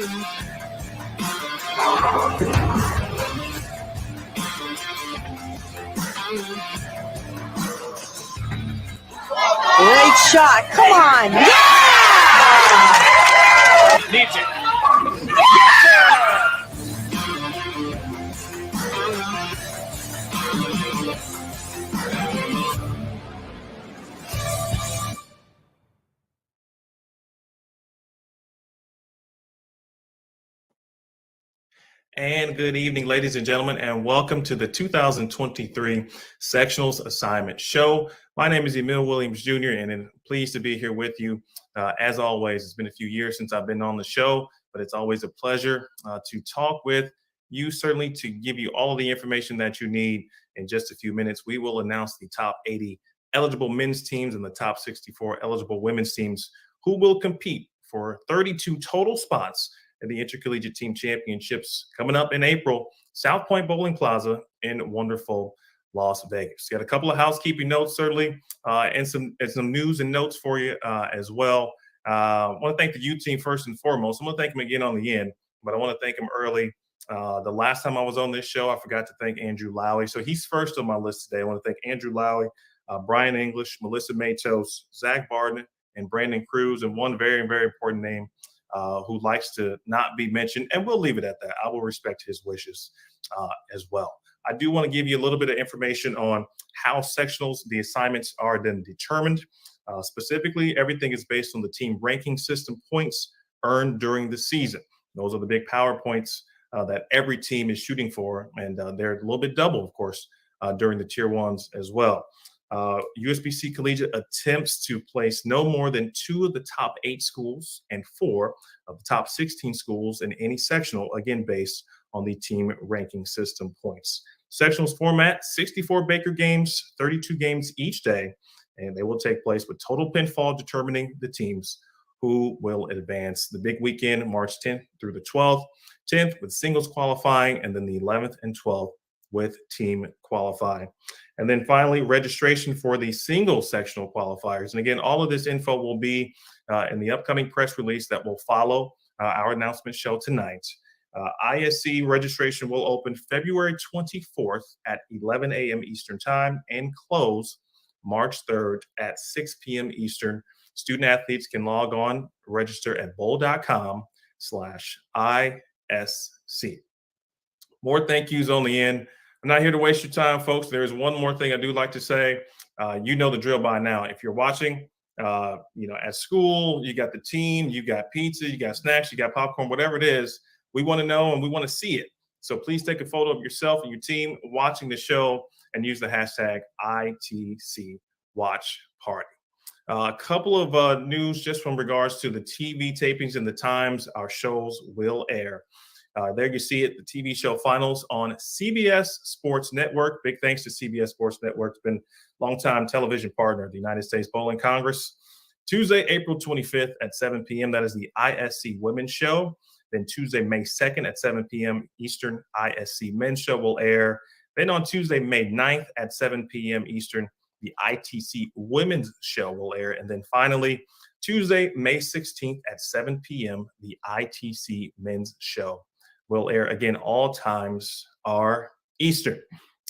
Great shot. Come on. Yeah! Needs it. And good evening, ladies and gentlemen, and welcome to the 2023 Sectionals Assignment Show. My name is Emil Williams Jr., and I'm pleased to be here with you. As always, it's been a few years since I've been on the show, but it's always a pleasure to talk with you, certainly to give you all the information that you need. In just a few minutes, we will announce the top 80 eligible men's teams and the top 64 eligible women's teams who will compete for 32 total spots at the Intercollegiate Team Championships coming up in April, South Point Bowling Plaza in wonderful Las Vegas. Got a couple of housekeeping notes, certainly, and some news and notes for you as well. I want to thank the U team first and foremost. I'm going to thank them again on the end, but I want to thank them early. The last time I was on this show, I forgot to thank Andrew Lowey. So he's first on my list today. I want to thank Andrew Lowey, Brian English, Melissa Matos, Zach Barden, and Brandon Cruz, and one very, very important name who likes to not be mentioned, and we'll leave it at that. I will respect his wishes as well. I do want to give you a little bit of information on how sectionals, the assignments are then determined. Specifically, everything is based on the team ranking system points earned during the season. Those are the big power points that every team is shooting for, and they're a little bit double, of course, during the tier ones as well. USBC Collegiate attempts to place no more than 2 of the top 8 schools and 4 of the top 16 schools in any sectional, again, based on the team ranking system points. Sectionals format, 64 Baker games, 32 games each day, and they will take place with total pinfall determining the teams who will advance. The big weekend, March 10th through the 12th, 10th with singles qualifying, and then the 11th and 12th with team qualifying. And then finally, registration for the single sectional qualifiers. And again, all of this info will be in the upcoming press release that will follow our announcement show tonight. ISC registration will open February 24th at 11 a.m. Eastern Time and close March 3rd at 6 p.m. Eastern. Student athletes can log on, register at bowl.com/ISC. More thank yous on the end. I'm not here to waste your time, folks. There's one more thing I do like to say. You know the drill by now. If you're watching, at school, you got the team, you got pizza, you got snacks, you got popcorn, whatever it is. We want to know and we want to see it. So please take a photo of yourself and your team watching the show and use the hashtag ITC Watch Party. A couple of news just from regards to the TV tapings and the times our shows will air. There you see it, the TV show Finals on CBS Sports Network. Big thanks to CBS Sports Network. It's been a longtime television partner of the United States Bowling Congress. Tuesday, April 25th at 7 p.m. That is the ISC Women's Show. Then Tuesday, May 2nd at 7 p.m. Eastern, ISC Men's Show will air. Then on Tuesday, May 9th at 7 p.m. Eastern, the ITC Women's Show will air. And then finally, Tuesday, May 16th at 7 p.m., the ITC Men's Show will air. Again, all times are Eastern.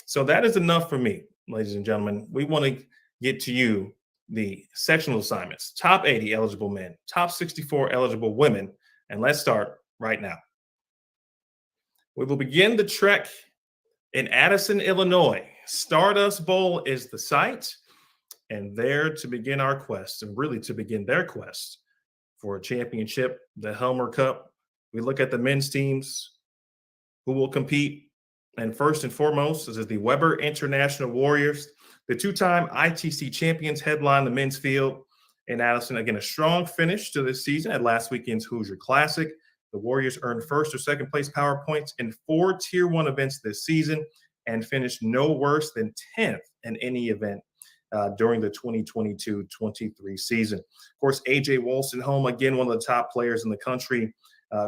So that is enough for me, ladies and gentlemen. We want to get to you the sectional assignments, top 80 eligible men, top 64 eligible women, and let's start right now. We will begin the trek in Addison, Illinois. Stardust Bowl is the site, and there to begin our quest, and really to begin their quest for a championship, the Helmer Cup. We look at the men's teams who will compete, and first and foremost, this is the Weber International Warriors. The 2-time ITC champions headline the men's field in Addison. Again, a strong finish to this season at last weekend's Hoosier Classic. The Warriors earned first or second place power points in 4 Tier 1 events this season and finished no worse than 10th in any event during the 2022-23 season. Of course, A.J. Wolstenholme, again, one of the top players in the country.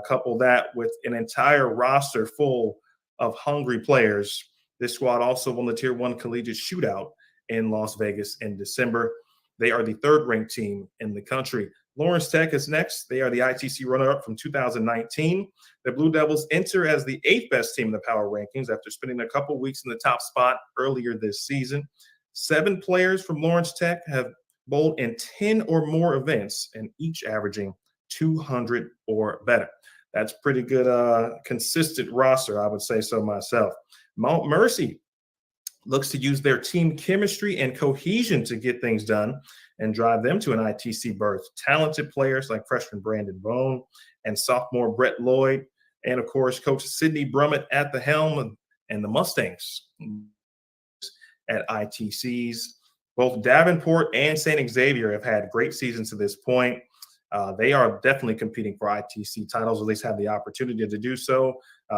Couple that with an entire roster full of hungry players. This squad also won the Tier 1 Collegiate Shootout in Las Vegas in December. They are the 3rd-ranked team in the country. Lawrence Tech is next. They are the ITC runner-up from 2019. The Blue Devils enter as the 8th best team in the power rankings after spending a couple weeks in the top spot earlier this season. 7 players from Lawrence Tech have bowled in 10 or more events, and each averaging 200 or better. That's pretty good, consistent roster, I would say so myself. Mount Mercy looks to use their team chemistry and cohesion to get things done and drive them to an ITC berth. Talented players like freshman Brandon Bone and sophomore Brett Lloyd, and of course, Coach Sidney Brummett at the helm, and the Mustangs at ITCs. Both Davenport and St. Xavier have had great seasons to this point. They are definitely competing for ITC titles, or at least have the opportunity to do so.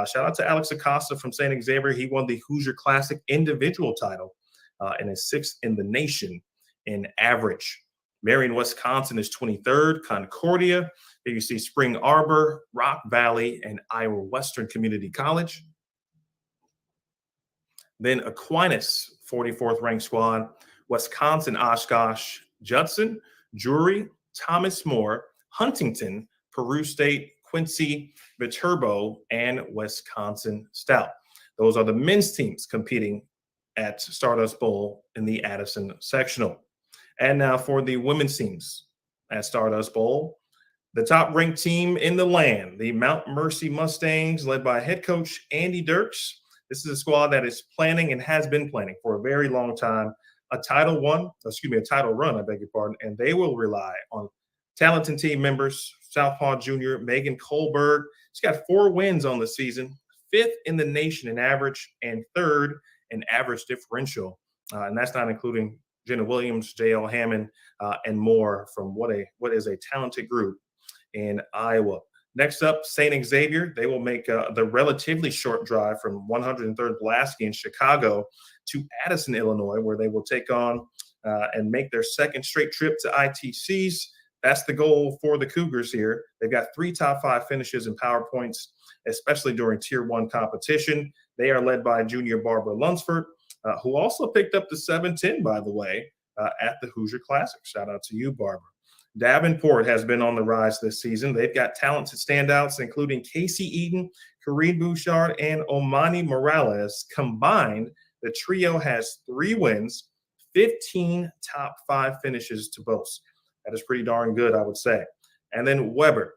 Shout out to Alex Acosta from St. Xavier. He won the Hoosier Classic individual title and is 6th in the nation in average. Marion, Wisconsin is 23rd. Concordia. Here you see Spring Arbor, Rock Valley, and Iowa Western Community College. Then Aquinas, 44th ranked squad. Wisconsin, Oshkosh, Judson, Drury, Thomas More, Huntington, Peru State, Quincy, Viterbo, and Wisconsin Stout. Those are the men's teams competing at Stardust Bowl in the Addison sectional. And now for the women's teams at Stardust Bowl, the top-ranked team in the land, the Mount Mercy Mustangs, led by head coach Andy Dirks. This is a squad that is planning and has been planning for a very long time a title run, I beg your pardon, and they will rely on talented team members. Southpaw Jr. Megan Kohlberg. She's got 4 wins on the season, 5th in the nation in average, and 3rd in average differential. And that's not including Jenna Williams, J.L. Hammond, and more from what is a talented group in Iowa. Next up, St. Xavier. They will make the relatively short drive from 103rd Pulaski in Chicago to Addison, Illinois, where they will take on and make their 2nd straight trip to ITCs. That's the goal for the Cougars here. They've got 3 top 5 finishes in power points, especially during Tier 1 competition. They are led by junior Barbara Lunsford, who also picked up the 710, by the way, at the Hoosier Classic. Shout out to you, Barbara. Davenport has been on the rise this season. They've got talented standouts, including Casey Eaton, Karine Bouchard, and Omani Morales. Combined, the trio has 3 wins, 15 top 5 finishes to boast. That is pretty darn good, I would say. And then Weber,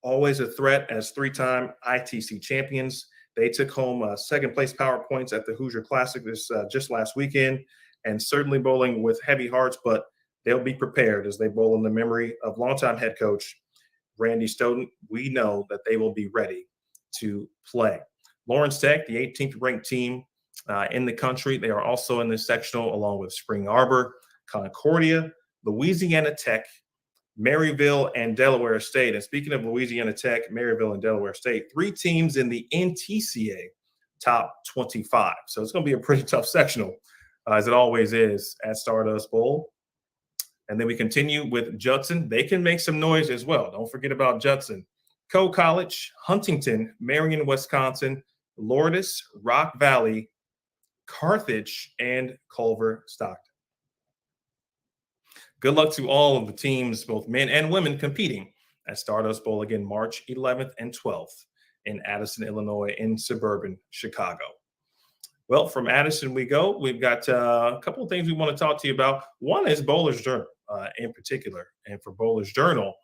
always a threat as 3-time ITC champions. They took home 2nd place power points at the Hoosier Classic just last weekend, and certainly bowling with heavy hearts, but they'll be prepared as they bowl in the memory of longtime head coach Randy Stoughton. We know that they will be ready to play. Lawrence Tech, the 18th ranked team in the country. They are also in this sectional along with Spring Arbor, Concordia, Louisiana Tech, Maryville, and Delaware State. And speaking of Louisiana Tech, Maryville, and Delaware State, 3 teams in the NTCA top 25. So it's going to be a pretty tough sectional, as it always is at Stardust Bowl. And then we continue with Judson. They can make some noise as well. Don't forget about Judson. Coe College, Huntington, Marion, Wisconsin, Lourdes, Rock Valley, Carthage, and Culver Stockton. Good luck to all of the teams, both men and women, competing at Stardust Bowl again, March 11th and 12th in Addison, Illinois, in suburban Chicago. Well, from Addison we go. We've got a couple of things we want to talk to you about. One is Bowler's Journal in particular. And for Bowler's Journal,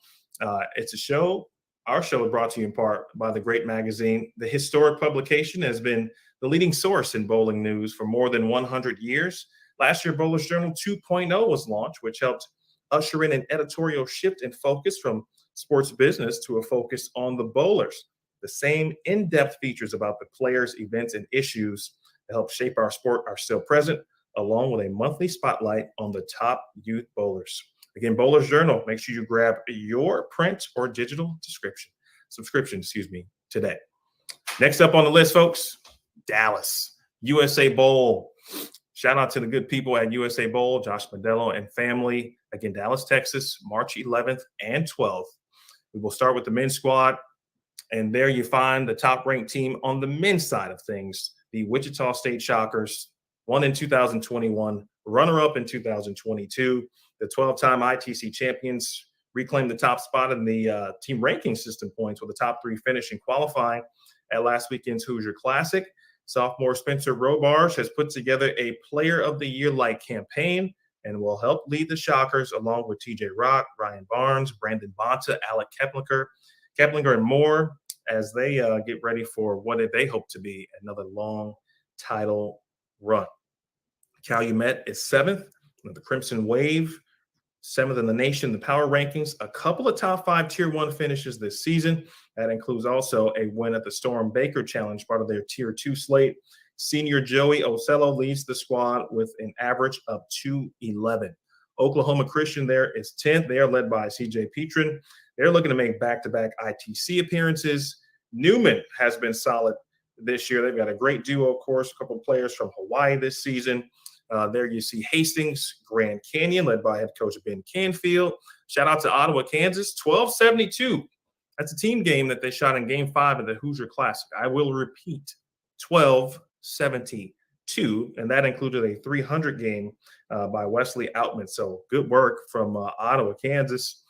it's a show. Our show is brought to you in part by the great magazine. The historic publication has been the leading source in bowling news for more than 100 years. Last year, Bowler's Journal 2.0 was launched, which helped usher in an editorial shift and focus from sports business to a focus on the bowlers. The same in-depth features about the players, events, and issues that help shape our sport are still present, along with a monthly spotlight on the top youth bowlers. Again, Bowler's Journal, make sure you grab your print or digital subscription today. Next up on the list, folks, Dallas, USA Bowl. Shout out to the good people at USA Bowl, Josh Modello and family. Again, Dallas, Texas, March 11th and 12th. We will start with the men's squad. And there you find the top-ranked team on the men's side of things, the Wichita State Shockers, won in 2021, runner-up in 2022, the 12-time ITC champions, reclaimed the top spot in the team ranking system points with a top 3 finish in qualifying at last weekend's Hoosier Classic. Sophomore Spencer Robarge has put together a Player of the Year-like campaign and will help lead the Shockers along with TJ Rock, Ryan Barnes, Brandon Bonta, Alec Keplinger, and more as they get ready for what they hope to be another long title run. Calumet is 7th. The Crimson Wave, 7th in the nation, the power rankings, a couple of top 5 tier 1 finishes this season. That includes also a win at the Storm Baker Challenge, part of their tier 2 slate. Senior Joey Ocello leads the squad with an average of 211. Oklahoma Christian there is 10th. They are led by CJ Petrin. They're looking to make back-to-back ITC appearances. Newman has been solid this year. They've got a great duo, of course, a couple of players from Hawaii this season. There you see Hastings, Grand Canyon, led by head coach Ben Canfield. Shout out to Ottawa, Kansas, 12-72. That's a team game that they shot in Game 5 of the Hoosier Classic. I will repeat, 12-72, and that included a 300 game by Wesley Outman. So good work from Ottawa, Kansas.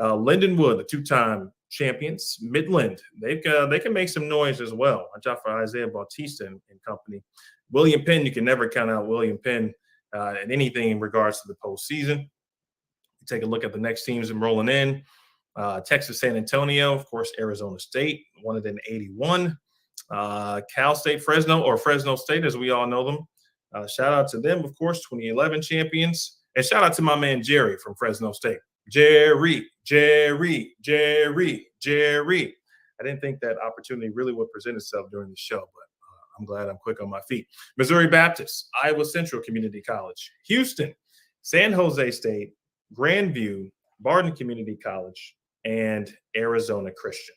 Lindenwood, the 2-time champions. Midland, they can make some noise as well. Watch out for Isaiah Bautista and company. William Penn, you can never count out William Penn in anything in regards to the postseason. Take a look at the next teams I'm rolling in. Texas San Antonio, of course, Arizona State, 181. Cal State Fresno, or Fresno State as we all know them. Shout out to them, of course, 2011 champions. And shout out to my man Jerry from Fresno State. Jerry. I didn't think that opportunity really would present itself during the show, but I'm glad I'm quick on my feet. Missouri Baptist, Iowa Central Community College, Houston, San Jose State, Grandview, Barton Community College, and Arizona Christian.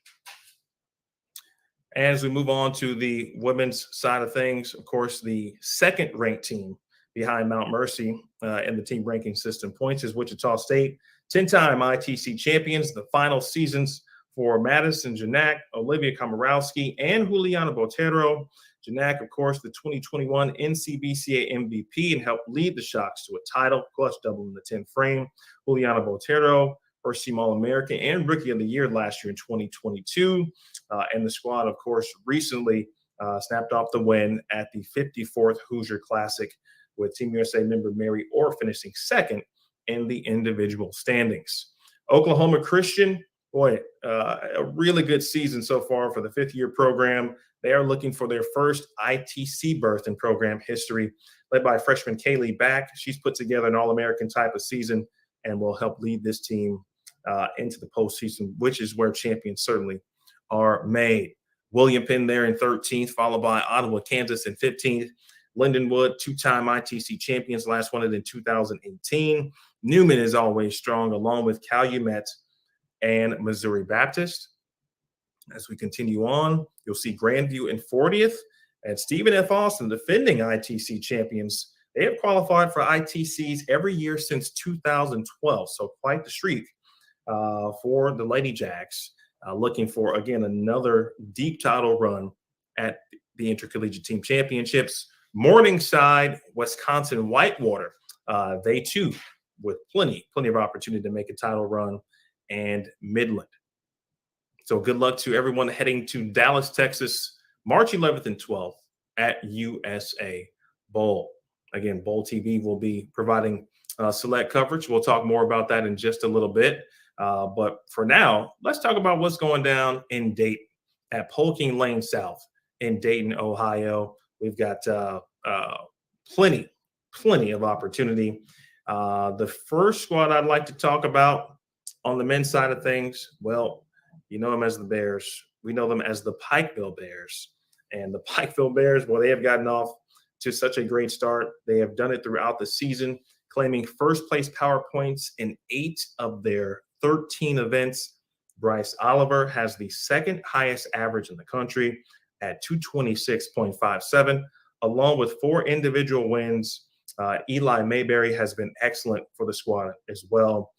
As we move on to the women's side of things, of course, the second-ranked team behind Mount Mercy in the team ranking system points is Wichita State, 10-time ITC champions. The final seasons for Madison Janak, Olivia Komorowski, and Juliana Botero. Janak, of course, the 2021 NCBCA MVP and helped lead the Shocks to a title, clutch double in the 10th frame. Juliana Botero, first team All-American and Rookie of the Year last year in 2022. And the squad, of course, recently snapped off the win at the 54th Hoosier Classic with Team USA member Mary Orr finishing second in the individual standings. Oklahoma Christian, boy, a really good season so far for the fifth-year program. They are looking for their first ITC berth in program history, led by freshman Kaylee Back. She's put together an All-American type of season and will help lead this team into the postseason, which is where champions certainly are made. William Penn there in 13th, followed by Ottawa, Kansas in 15th. Lindenwood, two-time ITC champions, last won it in 2018. Newman is always strong, along with Calumet and Missouri Baptist. As we continue on, you'll see Grandview in 40th, and Stephen F. Austin, defending ITC champions. They have qualified for ITCs every year since 2012, so quite the streak for the Lady Jacks, looking for, again, another deep title run at the Intercollegiate Team Championships. Morningside, Wisconsin Whitewater, they too, with plenty of opportunity to make a title run, and Midland. So good luck to everyone heading to Dallas, Texas, March 11th and 12th at USA Bowl. Again, Bowl TV will be providing select coverage. We'll talk more about that in just a little bit. But for now, let's talk about what's going down in Dayton at Polking Lane South in Dayton, Ohio. We've got plenty of opportunity. The first squad I'd like to talk about on the men's side of things, well, you know them as the Bears. We know them as the Pikeville Bears. And the Pikeville Bears, well, they have gotten off to such a great start. They have done it throughout the season, claiming first place power points in 8 of their 13 events. Bryce Oliver has the second highest average in the country at 226.57, along with 4 individual wins. Eli Mayberry has been excellent for the squad as well.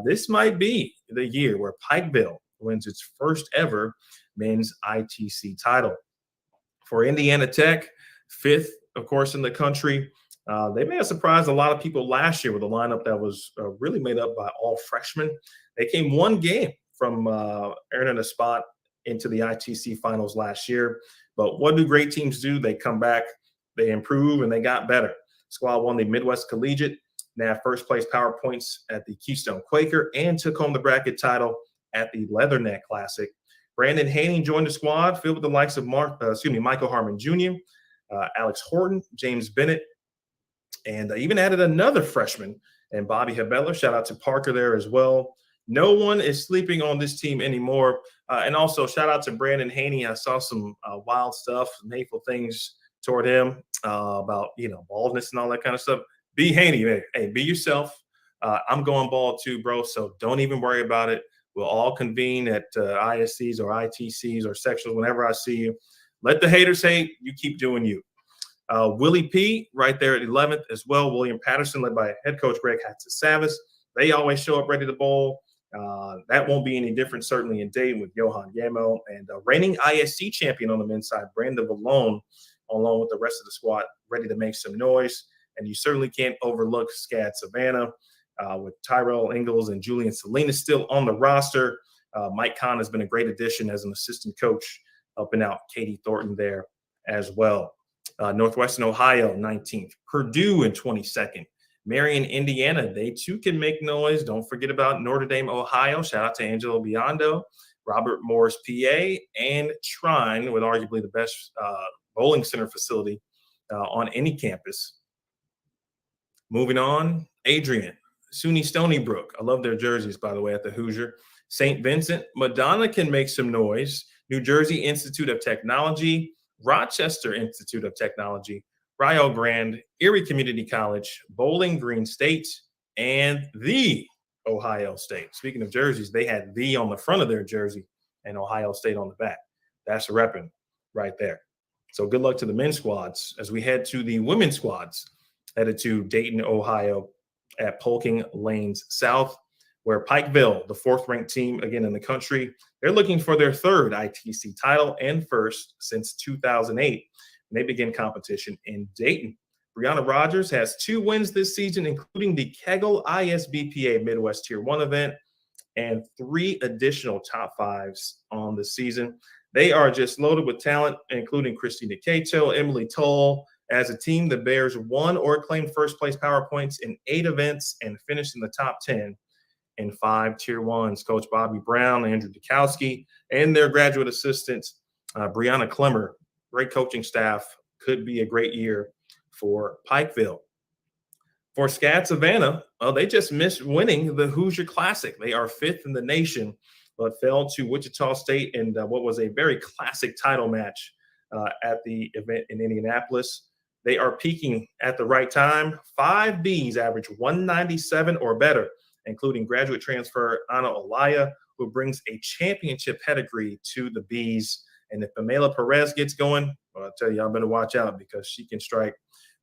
This might be the year where Pikeville wins its first ever men's ITC title. For Indiana Tech, 5th, of course, in the country. They may have surprised a lot of people last year with a lineup that was really made up by all freshmen. They came one game from earning a spot into the ITC finals last year. But what do great teams do? They come back, they improve, and they got better. Squad won the Midwest Collegiate, they have first place power points at the Keystone Quaker, and took home the bracket title at the Leatherneck Classic. Brandon Haney joined the squad, filled with the likes of Michael Harmon Jr., Alex Horton, James Bennett, and even added another freshman, and Bobby Habeller. Shout out to Parker there as well. No one is sleeping on this team anymore. And also shout out to Brandon Haney. I saw some wild stuff, some hateful things toward him about, baldness and all that kind of stuff. Be Haney, man. Hey, be yourself. I'm going bald too, bro. So don't even worry about it. We'll all convene at ISCs or ITCs or sectionals whenever I see you. Let the haters hate. You keep doing you. Willie P. right there at 11th as well. William Patterson, led by head coach Greg Hatzisavis. They always show up ready to bowl. That won't be any different, certainly in Dayton with Johan Yamo and reigning ISC champion on the men's side, Brandon Vallone, along with the rest of the squad, ready to make some noise. And you certainly can't overlook SCAD Savannah with Tyrell Ingalls and Julian Salinas still on the roster. Mike Kahn has been a great addition as an assistant coach, helping out Katie Thornton there as well. Northwestern Ohio, 19th. Purdue in 22nd. Marion, Indiana, they too can make noise. Don't forget about Notre Dame, Ohio. Shout out to Angelo Biondo, Robert Morris, PA, and Shrine, with arguably the best bowling center facility on any campus. Moving on, Adrian, SUNY Stony Brook. I love their jerseys, by the way, at the Hoosier. St. Vincent, Madonna can make some noise. New Jersey Institute of Technology, Rochester Institute of Technology, Rio Grande, Erie Community College, Bowling Green State, and the Ohio State. Speaking of jerseys, they had the on the front of their jersey and Ohio State on the back. That's a repping right there. So good luck to the men's squads as we head to the women's squads, headed to Dayton, Ohio at Polking Lanes South, where Pikeville, the fourth-ranked team, again in the country, they're looking for their third ITC title and first since 2008. And they begin competition in Dayton. Brianna Rogers has 2 wins this season, including the Kegel ISBPA Midwest Tier 1 event and 3 additional top 5s on the season. They are just loaded with talent, including Christina Cato, Emily Toll. As a team, the Bears won or claimed first-place power points in 8 events and finished in the top 10 in 5 Tier 1s. Coach Bobby Brown, Andrew Dukowski, and their graduate assistant, Brianna Clemmer. Great coaching staff. Could be a great year for Pikeville. For SCAD Savannah, they just missed winning the Hoosier Classic. They are 5th in the nation, but fell to Wichita State in what was a very classic title match at the event in Indianapolis. They are peaking at the right time. 5 Bs average 197 or better, including graduate transfer Anna Olaya, who brings a championship pedigree to the Bees. And if Pamela Perez gets going, well, I'll tell you, y'all better watch out because she can strike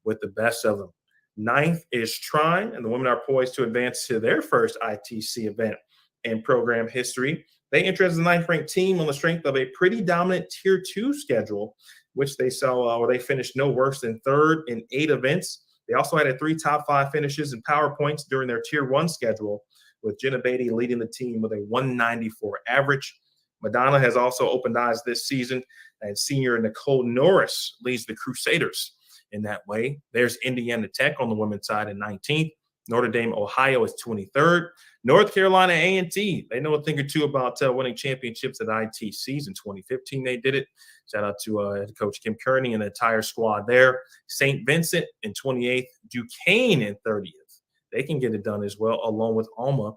with the best of them. 9th is Trine, and the women are poised to advance to their first ITC event in program history. They entered as the 9th-ranked team on the strength of a pretty dominant Tier 2 schedule, which they saw where they finished no worse than 3rd in 8 events. They also had 3 top 5 finishes in power points during their Tier 1 schedule, with Jenna Beatty leading the team with a 194 average. Madonna has also opened eyes this season, and senior Nicole Norris leads the Crusaders in that way. There's Indiana Tech on the women's side at 19th. Notre Dame, Ohio is 23rd. North Carolina A&T, they know a thing or two about winning championships at ITCs. In 2015, they did it. Shout out to Coach Kim Kearney and the entire squad there. St. Vincent in 28th. Duquesne in 30th. They can get it done as well, along with Alma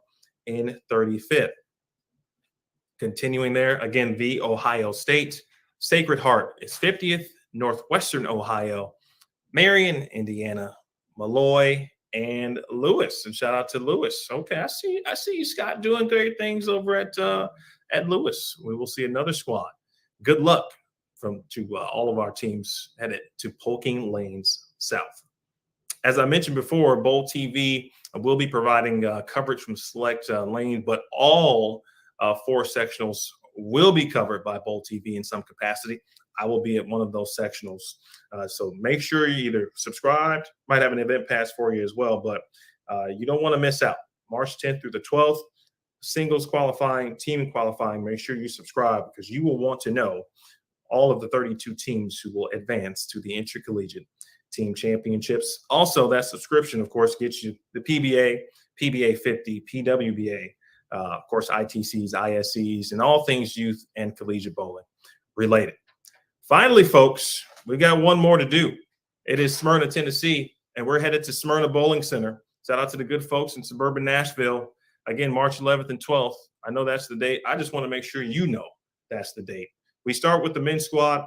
in 35th. Continuing there, again, the Ohio State. Sacred Heart is 50th. Northwestern Ohio. Marion, Indiana. Malloy, and Lewis. And shout out to Lewis. Okay, I see you, Scott, doing great things over at Lewis. We will see another squad. Good luck to all of our teams headed to Polking Lanes South. As I mentioned before, Bowl TV will be providing coverage from select lanes, but all 4 sectionals will be covered by Bowl TV in some capacity. I will be at one of those sectionals. So make sure you either subscribed, might have an event pass for you as well, but you don't want to miss out. March 10th through the 12th, singles qualifying, team qualifying, make sure you subscribe because you will want to know all of the 32 teams who will advance to the intercollegiate team championships. Also, that subscription, of course, gets you the PBA, PBA 50, PWBA, of course, ITCs, ISCs, and all things youth and collegiate bowling related. Finally, folks, we got one more to do. It is Smyrna, Tennessee, and we're headed to Smyrna Bowling Center. Shout out to the good folks in suburban Nashville. Again, March 11th and 12th. I know that's the date. I just want to make sure you know that's the date. We start with the men's squad,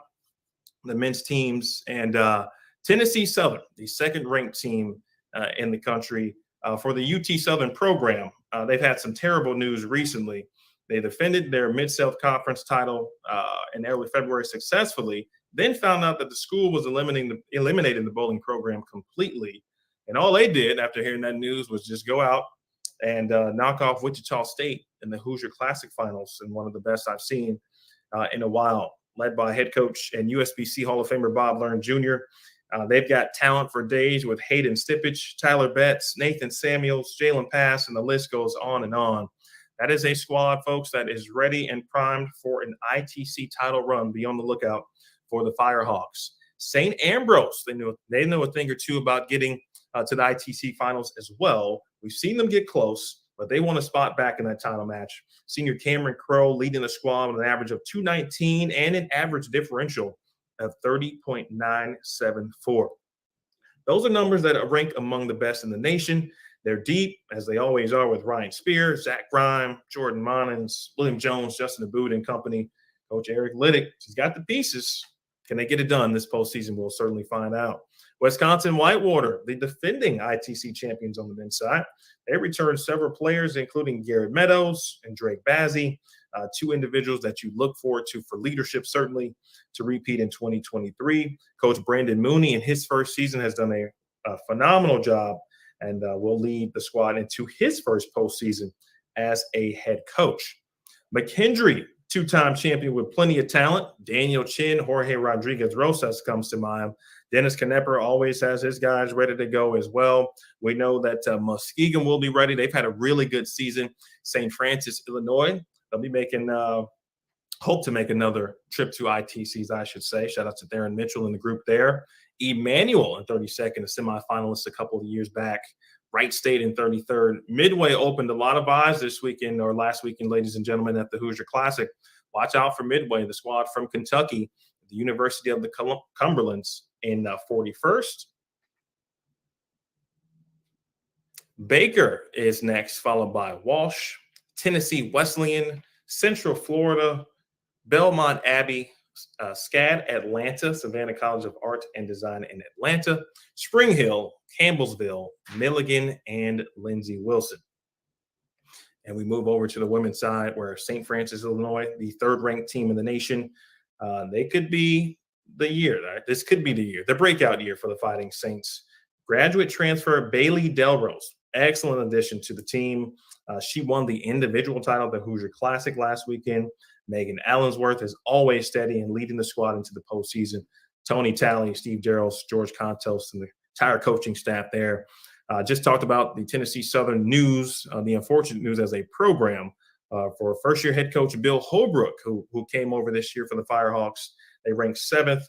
the men's teams, and Tennessee Southern, the second-ranked team in the country. For the UT Southern program, they've had some terrible news recently. They defended their Mid-South Conference title in early February successfully, then found out that the school was eliminating the bowling program completely. And all they did after hearing that news was just go out and knock off Wichita State in the Hoosier Classic Finals, and one of the best I've seen in a while, led by head coach and USBC Hall of Famer Bob Learn Jr. They've got talent for days with Hayden Stippich, Tyler Betts, Nathan Samuels, Jalen Pass, and the list goes on and on. That is a squad, folks, that is ready and primed for an ITC title run. Be on the lookout for the Firehawks. St. Ambrose, they know a thing or two about getting to the ITC finals as well. We've seen them get close, but they want a spot back in that title match. Senior Cameron Crow leading the squad with an average of 219 and an average differential of 30.974. Those are numbers that rank among the best in the nation. They're deep, as they always are, with Ryan Spears, Zach Grime, Jordan Monins, William Jones, Justin Aboud and company. Coach Eric Liddick, he's got the pieces. Can they get it done this postseason? We'll certainly find out. Wisconsin Whitewater, the defending ITC champions on the men's side. They returned several players, including Garrett Meadows and Drake Bazzi, two individuals that you look forward to for leadership, certainly to repeat in 2023. Coach Brandon Mooney in his first season has done a phenomenal job and will lead the squad into his first postseason as a head coach. McKendree, two-time champion with plenty of talent. Daniel Chin, Jorge Rodriguez Rosas comes to mind. Dennis Knepper always has his guys ready to go as well. We know that Muskegon will be ready. They've had a really good season. St. Francis, Illinois, they'll be making hope to make another trip to ITCs, I should say. Shout out to Darren Mitchell and the group there. Emmanuel in 32nd, a semifinalist a couple of years back. Wright State in 33rd. Midway opened a lot of eyes this weekend or last weekend, ladies and gentlemen, at the Hoosier Classic. Watch out for Midway, the squad from Kentucky, the University of the Cumberlands in 41st. Baker is next, followed by Walsh, Tennessee Wesleyan, Central Florida, Belmont Abbey, SCAD Atlanta, Savannah College of Art and Design in Atlanta, Spring Hill, Campbellsville, Milligan, and Lindsey Wilson. And we move over to the women's side where St. Francis, Illinois, the third-ranked team in the nation, they could be the year. This could be the year, the breakout year for the Fighting Saints. Graduate transfer Bailey Delrose, excellent addition to the team. She won the individual title of the Hoosier Classic last weekend. Megan Allensworth is always steady and leading the squad into the postseason. Tony Talley, Steve Jarrells, George Contos, and the entire coaching staff there. Just talked about the Tennessee Southern news, the unfortunate news as a program for first-year head coach Bill Holbrook, who came over this year for the Firehawks. They ranked 7th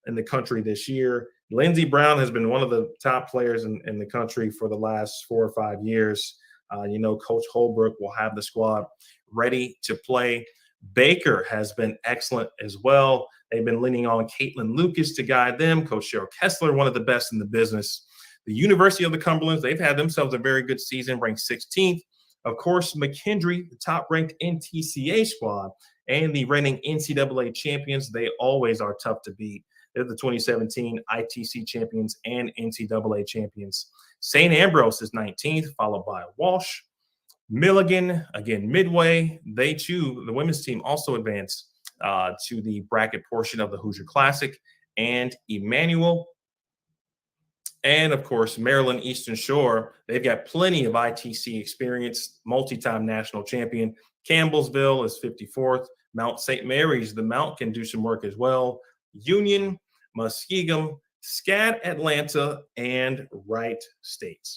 in the country this year. Lindsey Brown has been one of the top players in the country for the last 4 or 5 years. Coach Holbrook will have the squad ready to play. Baker has been excellent as well. They've been leaning on Caitlin Lucas to guide them. Coach Cheryl Kessler, one of the best in the business. The University of the Cumberlands, they've had themselves a very good season, ranked 16th. Of course, McKendree, the top-ranked NTCA squad, and the reigning NCAA champions, they always are tough to beat. They're the 2017 ITC champions and NCAA champions. St. Ambrose is 19th, followed by Walsh. Milligan, again, Midway. They, too, the women's team also advanced to the bracket portion of the Hoosier Classic. And Emmanuel. And, of course, Maryland Eastern Shore. They've got plenty of ITC experience, multi-time national champion. Campbellsville is 54th. Mount St. Mary's, the Mount, can do some work as well. Union, Muskegon, SCAD Atlanta, and Wright State.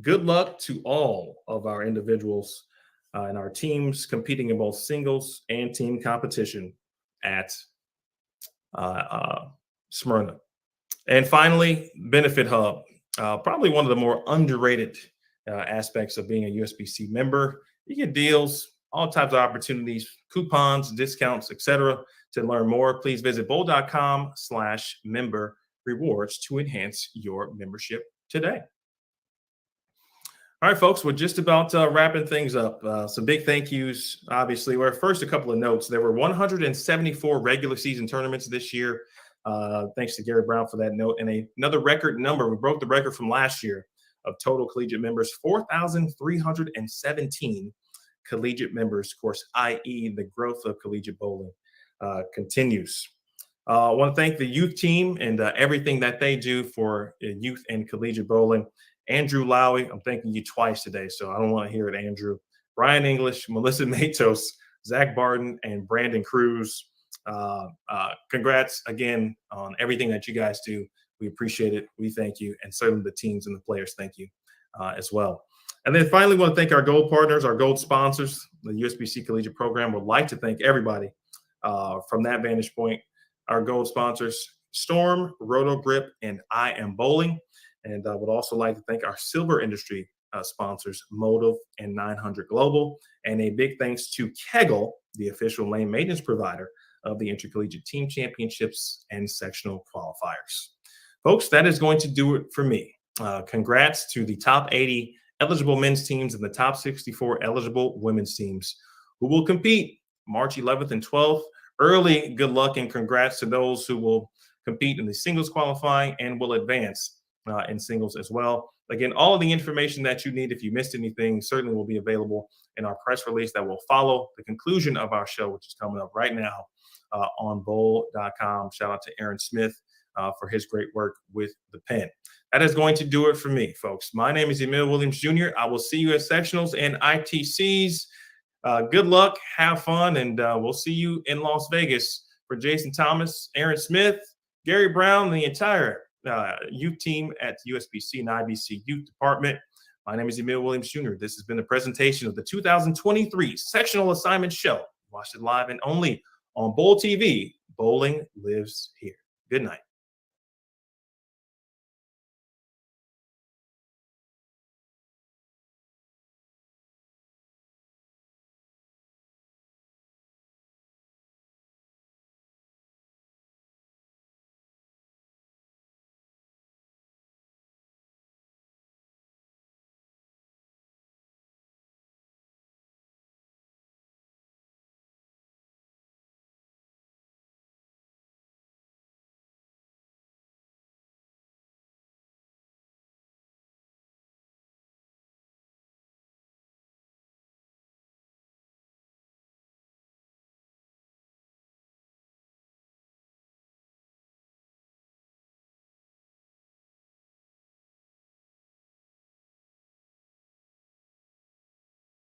Good luck to all of our individuals and our teams competing in both singles and team competition at uh, uh, Smyrna. And finally, Benefit Hub, probably one of the more underrated aspects of being a USBC member. You get deals, all types of opportunities, coupons, discounts, etc. To learn more, please visit bowl.com/member rewards to enhance your membership today. All right, folks, we're just about wrapping things up. Some big thank yous, obviously. Well, first, a couple of notes. There were 174 regular season tournaments this year. Thanks to Gary Brown for that note. And another record number. We broke the record from last year of total collegiate members, 4,317 collegiate members. Of course, i.e. the growth of collegiate bowling continues. I want to thank the youth team and everything that they do for youth and collegiate bowling. Andrew Lowy, I'm thanking you twice today, so I don't want to hear it, Andrew. Brian English, Melissa Matos, Zach Barton, and Brandon Cruz. Congrats again on everything that you guys do. We appreciate it. We thank you. And certainly the teams and the players, thank you as well. And then finally, want to thank our gold partners, our gold sponsors. The USBC Collegiate Program would like to thank everybody from that vantage point. Our gold sponsors, Storm, Roto Grip, and I Am Bowling. And I would also like to thank our silver industry sponsors, Motive and 900 Global. And a big thanks to Kegel, the official lane maintenance provider of the Intercollegiate Team Championships and sectional qualifiers. Folks, that is going to do it for me. Congrats to the top 80 eligible men's teams and the top 64 eligible women's teams who will compete March 11th and 12th. Early good luck and congrats to those who will compete in the singles qualifying and will advance in singles as well. Again, all of the information that you need, if you missed anything, certainly will be available in our press release that will follow the conclusion of our show, which is coming up right now on bowl.com. Shout out to Aaron Smith for his great work with the pen. That is going to do it for me, folks. My name is Emil Williams Jr. I will see you at sectionals and ITCs. Good luck, have fun, and we'll see you in Las Vegas. For Jason Thomas, Aaron Smith, Gary Brown, and the entire youth team at USBC and IBC Youth Department. My name is Emil Williams Jr. This has been a presentation of the 2023 Sectional Assignment Show. Watch it live and only on Bowl TV. Bowling lives here. Good night.